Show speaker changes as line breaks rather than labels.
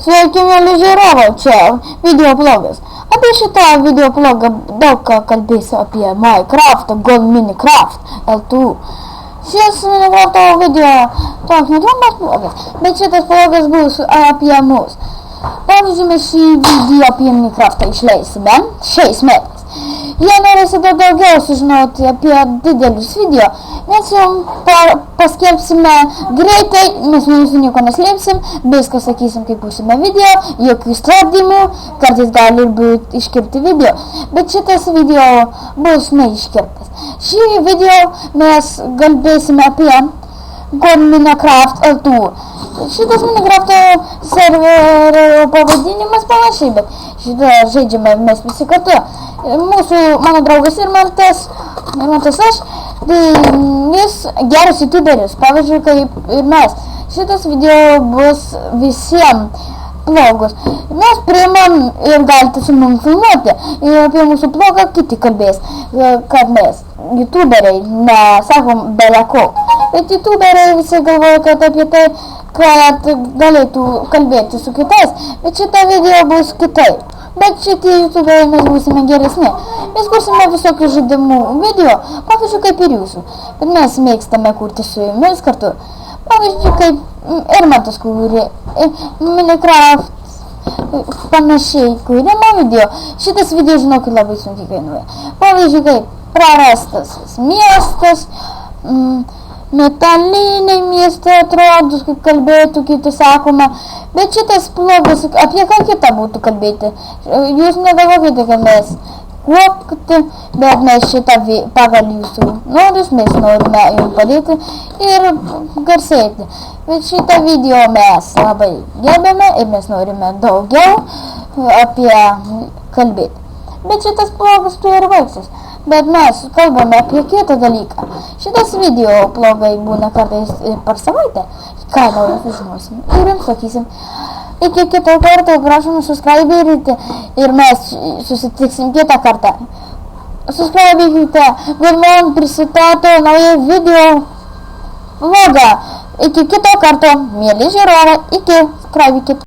Sveiki, mėly žiūrovai, čia videoblogas. Apie šitą videoblogą daug ką kalbėsiu apie Minecraft, God Minecraft L2. Šis Minecraft video toks netrumpas blogas, bet šitas blogas bus apie mus. Pavyzdžiui, mes šį video apie Minecraftą išleisime šiais metais. Jei norėsite daugiau sužinoti apie didelius video, mes jums paskelbsime greitai, mes jūsų nieko neslėpsim, viską sakysim, kaip būsime video, jokių stabdymų, kartais gali būti iškirpti video, bet šitas video bus neiškirptas. Šį video mes kalbėsime apie God Minecraft L2. Šitas Minecrafto serverio pavadinimas panašiai, bet šitą žaidžiame mes visi kartu. Mano draugas Irmantas aš, tai jis geras youtuberis, pavyzdžiui, kaip ir mes. Šitas video bus visiems blogus. Mes priimam ir galite su mums filmuoti. Ir apie mūsų blogą kiti kalbės, kad mes, youtuberiai, nesakom beleko. Bet youtuberiai visi galvoja, kad apie tai, kad galėtų kalbėti su kitais, bet šitą video bus kitaip. Bet šitie youtuberiai mes būsime geresni. Mes kursime visokių žaidimų video, pavyzdžiui, kaip ir jūsų. Bet mes mėgstame kurti su jumis kartu. Pavyzdžiui, kaip Irmantas kūrė Minecraft panašiai kūrimo video. Šitas video, žinokit, labai sunkiai kainuoja. Pavyzdžiui, kaip prarastas miestas, metaliniai miestai atrodus, kaip kalbėtų kiti sakoma, bet šitas blogas, apie ką kitą būtų kalbėti. Jūs negalvokite, kad mes kuokti, bet mes šitą pagal jūsų norus, mes norime jums padėti ir garsėti. Bet šitą video mes labai gerbėme ir mes norime daugiau apie kalbėti. Bet šitas blogas tuo ir baigsis. Bet mes kalbame apie kitą dalyką. Šitas video blogai būna kartais per savaitę. Ką naujo sužinosim ir jums sakysim. Iki kito karto, prašom subscribinti ir mes susitiksim kitą kartą. Subscribikite, bet man prisistato naują video vlogą. Iki kito karto, mėly žiūrovai, iki subscribikite.